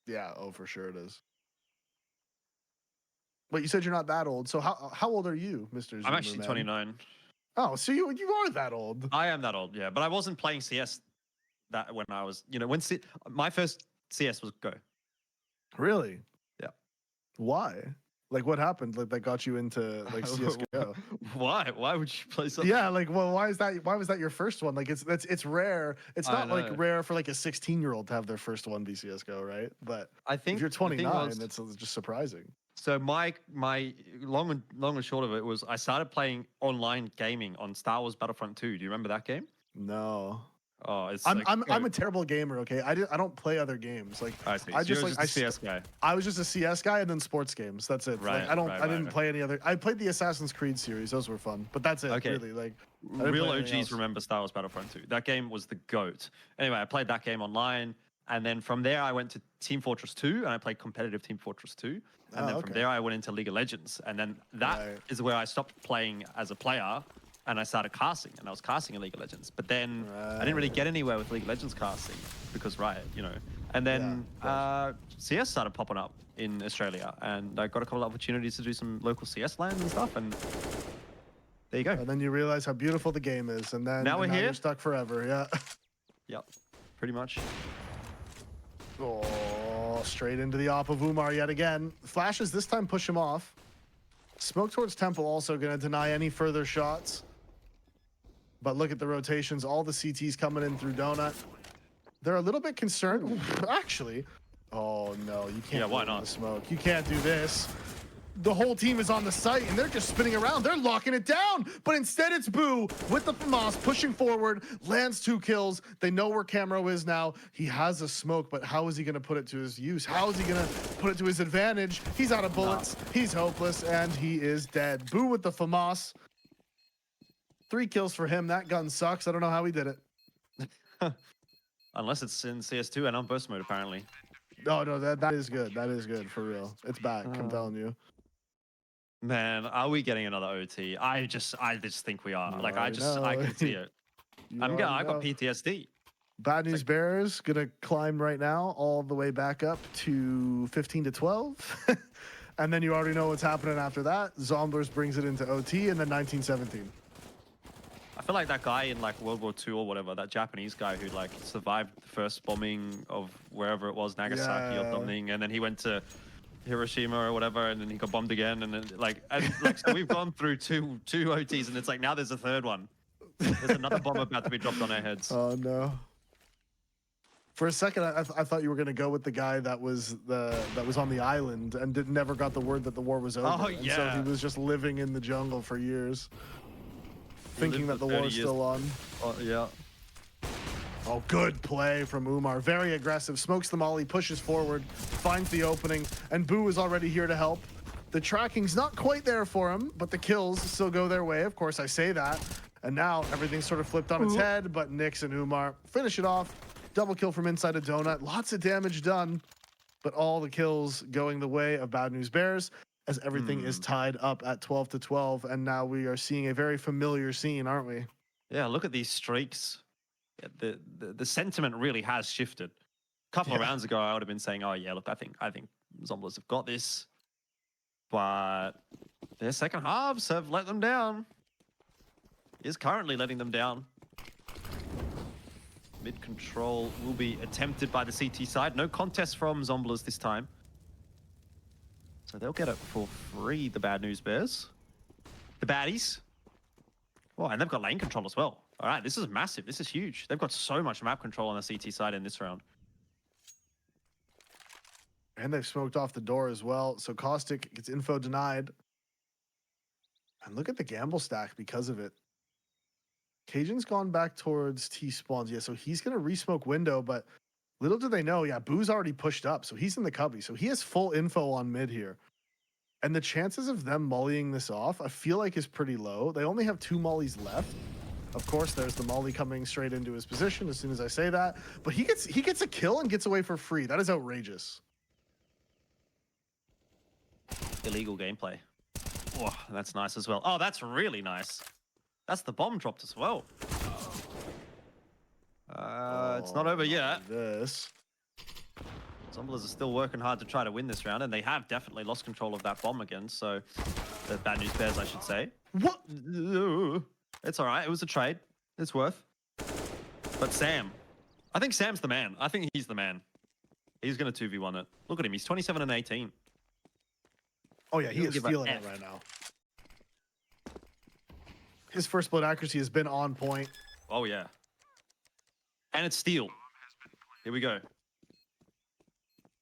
A: Yeah, oh, for sure it is. But you said you're not that old. So how old are you, Mr. Zoomer?
B: I'm actually 29.
A: Oh, so you are that old.
B: I am that old, yeah. But I wasn't playing CS that when I was, when my first CS was Go.
A: Really?
B: Yeah.
A: Why? Like, what happened? Like, that got you into like CS:GO?
B: Why? Why would you play something?
A: Yeah, like, well, why is that? Why was that your first one? Like, it's rare. It's not like rare for like a 16-year-old to have their first one be CS:GO, right? But
B: I think
A: if you're 29, it's just surprising.
B: So my long and short of it was I started playing online gaming on Star Wars Battlefront 2. Do you remember that game?
A: No.
B: Oh,
A: I'm a terrible gamer. Okay, I don't play other games. Like
B: I see.
A: I
B: So
A: just
B: you're
A: like
B: just a CS guy.
A: I was just a CS guy and then sports games. That's it.
B: Right.
A: Like, I didn't play any other. I played the Assassin's Creed series. Those were fun. But that's it.
B: Okay.
A: Really. Like
B: Real OGs remember Star Wars Battlefront 2. That game was the GOAT. Anyway, I played that game online. And then from there, I went to Team Fortress 2, and I played competitive Team Fortress 2. And then from there, I went into League of Legends. And then that is where I stopped playing as a player, and I started casting. And I was casting in League of Legends. But then I didn't really get anywhere with League of Legends casting because Riot, And then CS started popping up in Australia, and I got a couple of opportunities to do some local CS lands and stuff. And there you go.
A: And then you realize how beautiful the game is, and then
B: now
A: you're stuck forever. Yeah.
B: Yep. Pretty much.
A: Oh, straight into the op of Umar yet again. Flashes this time push him off. Smoke towards Temple also going to deny any further shots. But look at the rotations. All the CTs coming in through Donut. They're a little bit concerned. Ooh, actually. Oh, no. You can't.
B: Yeah, why not?
A: The smoke. You can't do this. The whole team is on the site, and they're just spinning around. They're locking it down. But instead, it's Boo with the FAMAS pushing forward, lands 2 kills. They know where Camero is now. He has a smoke, but how is he going to put it to his use? How is he going to put it to his advantage? He's out of bullets. He's hopeless, and he is dead. Boo with the FAMAS. 3 kills for him. That gun sucks. I don't know how he did it.
B: Unless it's in CS2 and on burst mode, apparently.
A: Oh, no, that is good. That is good, for real. It's back, I'm telling you.
B: Man, are we getting another OT? I just think we are. Like, I can see it. I got PTSD.
A: Bad News Bears gonna climb right now all the way back up to 15 to 12. And then you already know what's happening after that. Zomblers brings it into OT and then 1917.
B: I feel like that guy in like World War II or whatever, that Japanese guy who like survived the first bombing of wherever it was, Nagasaki or something, and then he went to Hiroshima or whatever, and then he got bombed again, and then so we've gone through two OTs, and it's like now there's a third one. There's another bomb about to be dropped on our heads.
A: Oh no! For a second, I thought you were gonna go with the guy that was on the island and never got the word that the war was over.
B: Oh yeah.
A: And so he was just living in the jungle for years, thinking that the war's still on.
B: Oh yeah.
A: Oh, good play from Umar. Very aggressive. Smokes the molly, pushes forward, finds the opening, and Boo is already here to help. The tracking's not quite there for him, but the kills still go their way. Of course, I say that. And now everything's sort of flipped on its head, but Nyx and Umar finish it off. Double kill from inside a donut. Lots of damage done, but all the kills going the way of Bad News Bears as everything is tied up at 12 to 12. And now we are seeing a very familiar scene, aren't we?
B: Yeah, look at these streaks. The sentiment really has shifted. A couple of rounds ago, I would have been saying, "Oh yeah, look, I think Zomblers have got this," but their second halves have let them down. Is currently letting them down. Mid control will be attempted by the CT side. No contest from Zomblers this time, so they'll get it for free. The Bad News Bears, the baddies. Oh, and they've got lane control as well. All right, this is massive. This is huge. They've got so much map control on the CT side in this round.
A: And they've smoked off the door as well. So Caustic gets info denied. And look at the gamble stack because of it. Cajun's gone back towards T-spawns. Yeah, so he's going to re-smoke window, but little do they know, yeah, Boo's already pushed up. So he's in the cubby. So he has full info on mid here. And the chances of them mollying this off, I feel like is pretty low. They only have 2 mollies left. Of course, there's the molly coming straight into his position as soon as I say that. But he gets a kill and gets away for free. That is outrageous.
B: Illegal gameplay. Oh, that's nice as well. Oh, that's really nice. That's the bomb dropped as well. It's not over yet.
A: This.
B: Zomblers are still working hard to try to win this round, and they have definitely lost control of that bomb again. So, the bad news bears, I should say.
A: What?
B: It's all right. It was a trade. It's worth. But Sam, I think Sam's the man. I think he's the man. He's going to 2v1 it. Look at him. He's 27 and 18.
A: Oh yeah, he is feeling it right now. His first blood accuracy has been on point.
B: Oh yeah. And it's steal. Here we go.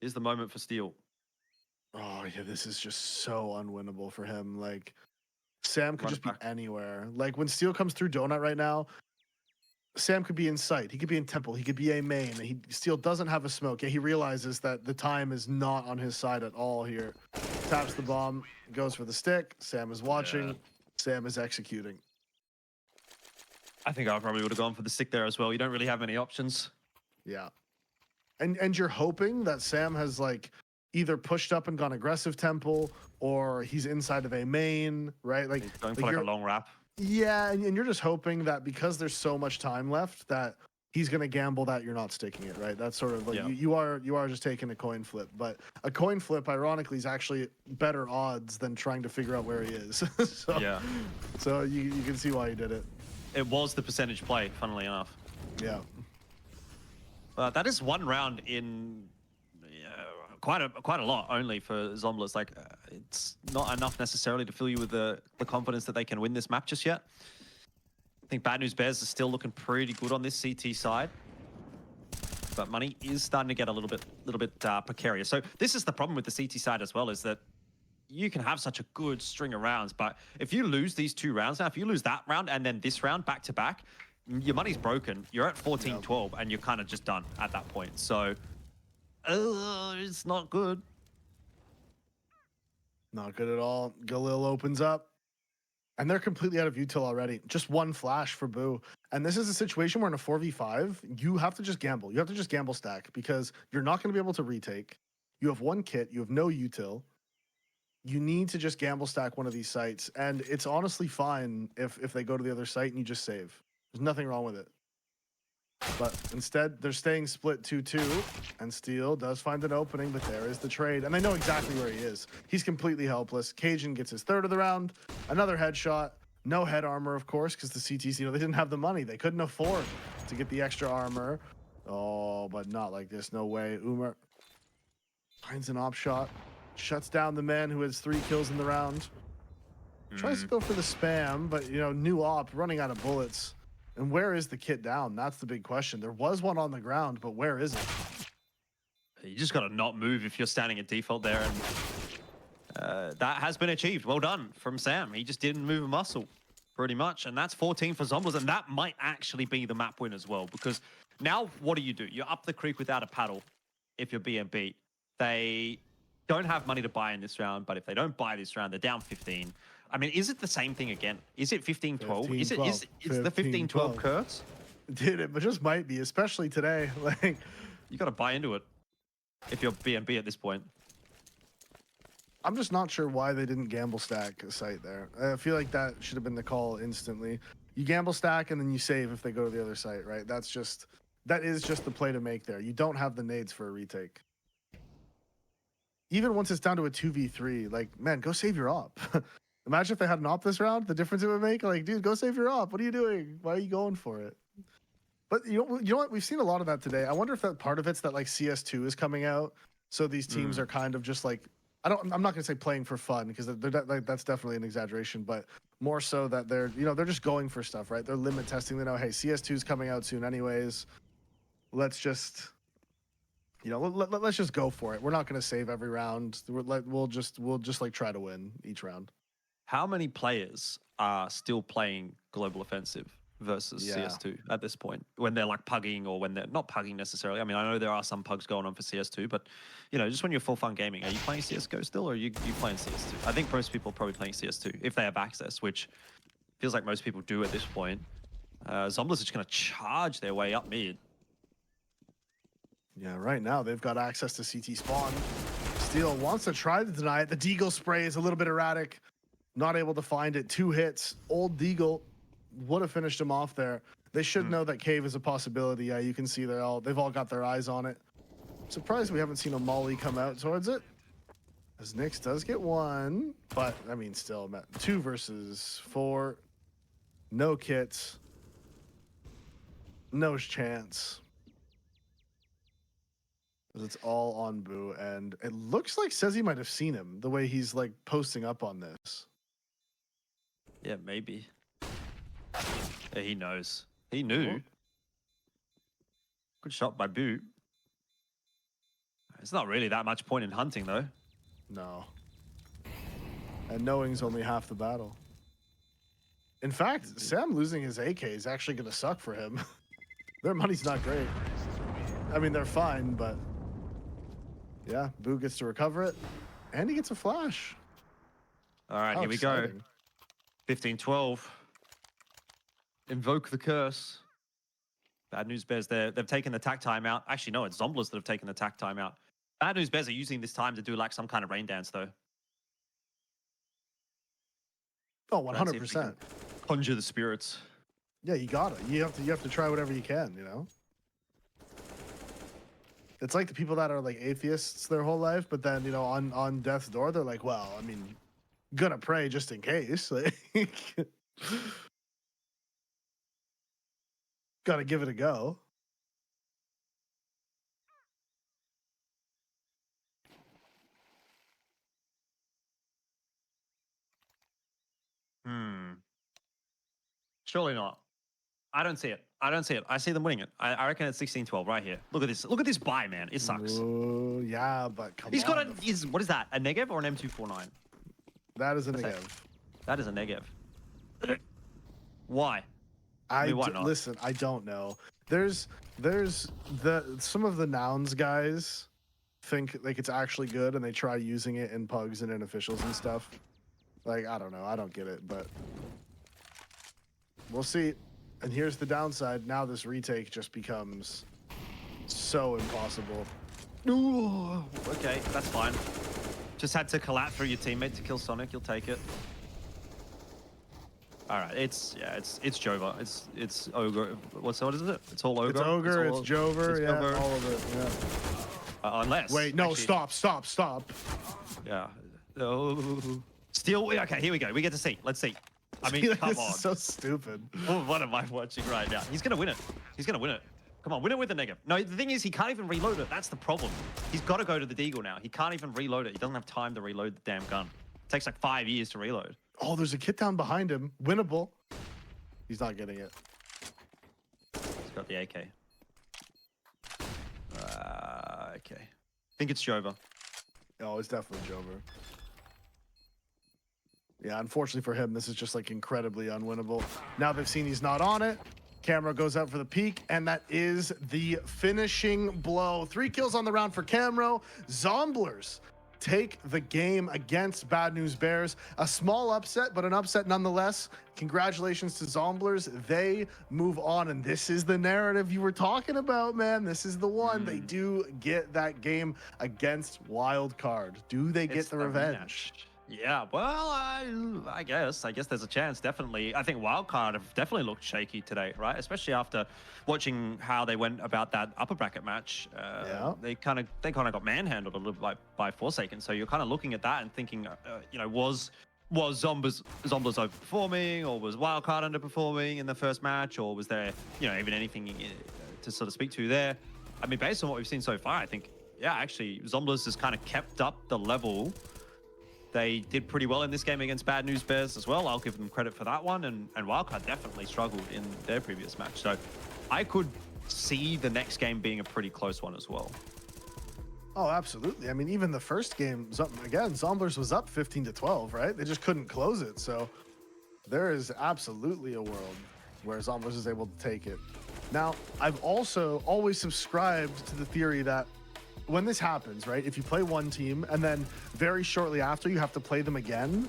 B: Here's the moment for steal.
A: Oh yeah, this is just so unwinnable for him. Like, Sam could just be anywhere. Like, when Steel comes through Donut right now, Sam could be in sight. He could be in Temple. He could be a main. Steel doesn't have a smoke. Yeah, he realizes that the time is not on his side at all here. Taps the bomb, goes for the stick. Sam is watching.
B: Yeah.
A: Sam is executing.
B: I think I probably would have gone for the stick there as well. You don't really have many options.
A: Yeah. And you're hoping that Sam has, like, either pushed up and gone aggressive Temple, or he's inside of a main, right? Like,
B: He's going for like a long wrap.
A: Yeah, and you're just hoping that because there's so much time left that he's going to gamble that you're not sticking it, right? That's sort of like you are just taking a coin flip. But a coin flip, ironically, is actually better odds than trying to figure out where he is. So you can see why he did it.
B: It was the percentage play, funnily enough.
A: Yeah.
B: That is one round in quite a lot only for Zomblers. Like, it's not enough necessarily to fill you with the confidence that they can win this map just yet. I think Bad News Bears is still looking pretty good on this CT side, but money is starting to get a little bit precarious. So this is the problem with the CT side as well, is that you can have such a good string of rounds, but if you lose these 2 rounds now, if you lose that round and then this round back to back, your money's broken. You're at 14-12, and you're kind of just done at that point. So it's not good.
A: Not good at all. Galil opens up, and they're completely out of util already. Just one flash for Boo. And this is a situation where in a 4v5, you have to just gamble. You have to just gamble stack, because you're not going to be able to retake. You have 1 kit. You have no util. You need to just gamble stack one of these sites. And it's honestly fine if they go to the other site and you just save. There's nothing wrong with it. But instead, they're staying split 2-2, and Steel does find an opening, but there is the trade. And they know exactly where he is. He's completely helpless. Cajun gets his 3rd of the round. Another headshot. No head armor, of course, because the CTC, they didn't have the money. They couldn't afford to get the extra armor. Oh, but not like this. No way. Umar finds an op shot. Shuts down the man who has 3 kills in the round. Tries to go for the spam, but, new op, running out of bullets. And where is the kit down? That's the big question. There was one on the ground, but where is it?
B: You just got to not move if you're standing at default there. And that has been achieved. Well done from Sam. He just didn't move a muscle, pretty much. And that's 14 for Zomblers. And that might actually be the map win as well. Because now what do? You're up the creek without a paddle if you're BNB. They don't have money to buy in this round. But if they don't buy this round, they're down 15. I mean, is it the same thing again? Is it 15-12? Is the 15-12 curse?
A: Dude, it just might be, especially today. Like,
B: you got to buy into it if you're BNB at this point.
A: I'm just not sure why they didn't gamble stack a site there. I feel like that should have been the call instantly. You gamble stack and then you save if they go to the other site, right? That is just the play to make there. You don't have the nades for a retake. Even once it's down to a 2v3, like, man, go save your op. Imagine if they had an op this round, the difference it would make. Like, dude, go save your op. What are you doing? Why are you going for it? But you know what? We've seen a lot of that today. I wonder if that part of it's that, like, CS2 is coming out, so these teams are kind of just like, I'm not gonna say playing for fun, because that's definitely an exaggeration, but more so that they're just going for stuff, right? They're limit testing. They know, hey, CS2 is coming out soon, anyways. Let's just, let's just go for it. We're not gonna save every round. We'll just like try to win each round.
B: How many players are still playing Global Offensive versus CS2 at this point, when they're like pugging, or when they're not pugging necessarily? I mean, I know there are some pugs going on for CS2, but just when you're full fun gaming, are you playing CSGO still, or are you playing CS2? I think most people are probably playing CS2 if they have access, which feels like most people do at this point. Zomblers are just going to charge their way up mid.
A: Yeah, right now they've got access to CT spawn. Steel wants to try to deny it. The Deagle spray is a little bit erratic. Not able to find it. 2 hits. Old Deagle would have finished him off there. They should know that cave is a possibility. Yeah, you can see they've all got their eyes on it. Surprised we haven't seen a molly come out towards it. As Nyx does get 1, but I mean, still 2 versus 4. No kits. No chance. It's all on Boo, and it looks like Sezzy might have seen him the way he's like posting up on this.
B: Yeah, maybe. Yeah, he knows. He knew. Good shot by Boo. It's not really that much point in hunting, though.
A: No. And knowing's only half the battle. In fact, Sam losing his AK is actually going to suck for him. Their money's not great. I mean, they're fine, but... Yeah, Boo gets to recover it, and he gets a flash.
B: All right,
A: How
B: here
A: exciting.
B: we go. 15-12. Invoke the curse. Bad News Bears, they've taken the tack timeout. Actually, no, it's Zomblers that have taken the tack timeout. Bad News Bears are using this time to do like some kind of rain dance, though.
A: Oh, 100%.
B: Conjure the spirits.
A: Yeah, you got it. You have to try whatever you can, you know? It's like the people that are like atheists their whole life, but then, you know, on death's door, they're like, well, I mean, gonna pray just in case. Like, gotta give it a go.
B: Surely not. I don't see it. I don't see it. I see them winning it. I reckon it's 16-12 right here. Look at this. Look at this buy, man. It sucks.
A: Ooh, yeah, but come
B: He's
A: on.
B: got a... what is that? A Negev or an M249?
A: That is a negative.
B: That is a Negev. Why? Why not?
A: Listen, I don't know. There's some of the nouns guys think like it's actually good and they try using it in pugs and in officials and stuff. Like, I don't know. I don't get it, but we'll see. And here's the downside. Now this retake just becomes so impossible.
B: Ooh, okay, that's fine. Just had to collapse through your teammate to kill Sonic. You'll take it. All right, it's Jova. It's Ogre. What is it? It's all Ogre.
A: It's Ogre. It's Jover.
B: It's
A: Yeah,
B: Jover.
A: all of it. Yeah.
B: Unless.
A: Wait, no,
B: actually,
A: stop.
B: Yeah. Oh. Still. Okay, here we go. We get to see. Let's see. I mean, come
A: this
B: on.
A: is so stupid.
B: What am I watching right now? He's gonna win it. He's gonna win it. Come on, win it with the negative. No, the thing is, he can't even reload it. That's the problem. He's got to go to the Deagle now. He can't even reload it. He doesn't have time to reload the damn gun. It takes like 5 years to reload.
A: Oh, there's a kit down behind him. Winnable. He's not getting it.
B: He's got the AK. Okay. I think it's Jova.
A: Oh, it's definitely Jover. Yeah, unfortunately for him, this is just like incredibly unwinnable. Now they've seen he's not on it. Camera goes out for the peak, and that is the finishing blow. 3 kills on the round for Camro. Zomblers take the game against Bad News Bears. A small upset, but an upset nonetheless. Congratulations to Zomblers. They move on, and this is the narrative you were talking about, man. This is the one. They do get that game against Wildcard. Do they get the revenge?
B: Yeah, well, I guess there's a chance. Definitely, I think Wildcard have definitely looked shaky today, right? Especially after watching how they went about that upper bracket match.
A: Yeah.
B: They kind of got manhandled a little bit by Forsaken. So you're kind of looking at that and thinking, you know, was Zomblers overperforming, or was Wildcard underperforming in the first match, or was there, you know, even anything to sort of speak to there? I mean, based on what we've seen so far, I think, yeah, actually, Zomblers has kind of kept up the level. They did pretty well in this game against Bad News Bears as well. I'll give them credit for that one. And Wildcard definitely struggled in their previous match. So I could see the next game being a pretty close one as well.
A: Oh, absolutely. I mean, even the first game, again, Zomblers was up 15-12, right? They just couldn't close it. So there is absolutely a world where Zomblers is able to take it. Now, I've also always subscribed to the theory that when this happens, right, if you play one team and then very shortly after you have to play them again,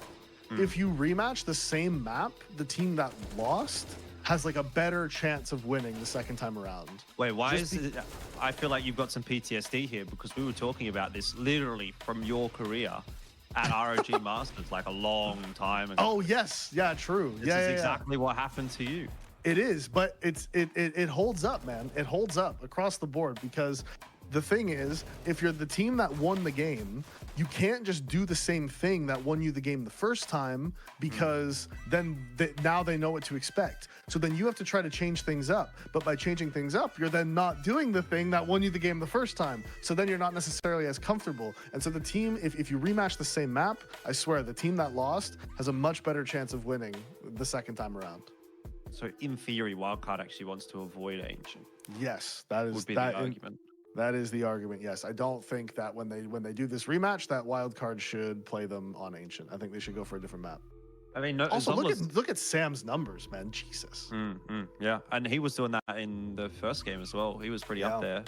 A: if you rematch the same map, the team that lost has like a better chance of winning the second time around.
B: Wait, why is it? I feel like you've got some PTSD here because we were talking about this literally from your career at ROG Masters like a long time ago.
A: Oh yes, yeah, true.
B: This is exactly what happened to you.
A: It is, but it holds up, man. It holds up across the board because the thing is, if you're the team that won the game, you can't just do the same thing that won you the game the first time because then now they know what to expect. So then you have to try to change things up. But by changing things up, you're then not doing the thing that won you the game the first time. So then you're not necessarily as comfortable. And so the team, if you rematch the same map, I swear the team that lost has a much better chance of winning the second time around.
B: So in theory, Wildcard actually wants to avoid Ancient.
A: Yes, that is
B: would be the argument.
A: That is the argument. Yes, I don't think that when they do this rematch, that Wildcard should play them on Ancient. I think they should go for a different map.
B: I mean, no,
A: also look at Sam's numbers, man. Jesus.
B: Yeah, and he was doing that in the first game as well. He was pretty up there.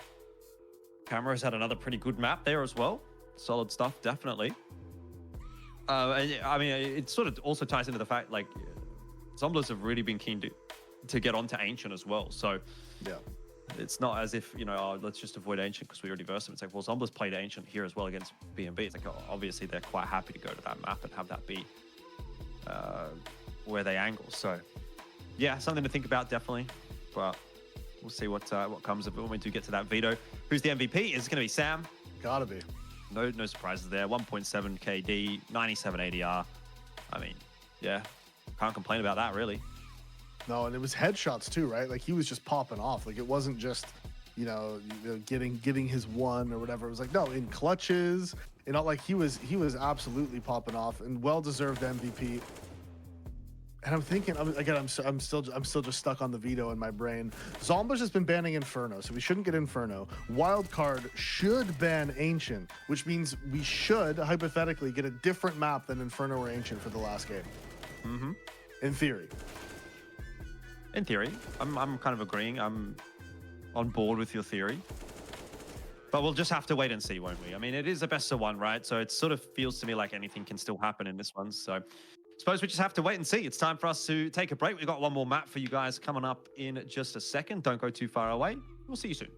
B: Cameras had another pretty good map there as well. Solid stuff, definitely. I mean, it sort of also ties into the fact like Zomblers have really been keen to get onto Ancient as well. So
A: yeah.
B: It's not as if, you know, oh, let's just avoid Ancient because we already versed them. It's like, well, Zomblers played Ancient here as well against B&B. It's like, oh, obviously they're quite happy to go to that map and have that be where they angle. So, yeah, something to think about, definitely. But we'll see what comes of it when we do get to that veto. Who's the MVP? Is it going to be Sam?
A: Gotta be.
B: No surprises there. 1.7 KD, 97 ADR. I mean, yeah, can't complain about that, really.
A: No, and it was headshots too, right? Like he was just popping off. Like it wasn't just, you know, getting his one or whatever. It was like no, in clutches, you know, like he was absolutely popping off and well-deserved MVP. And I'm thinking, I'm still just stuck on the veto in my brain. Zomblers has been banning Inferno, so we shouldn't get Inferno. Wildcard should ban Ancient, which means we should hypothetically get a different map than Inferno or Ancient for the last game. In theory.
B: In theory, I'm kind of agreeing. I'm on board with your theory. But we'll just have to wait and see, won't we? I mean, it is a best of one, right? So it sort of feels to me like anything can still happen in this one. So I suppose we just have to wait and see. It's time for us to take a break. We've got one more map for you guys coming up in just a second. Don't go too far away. We'll see you soon.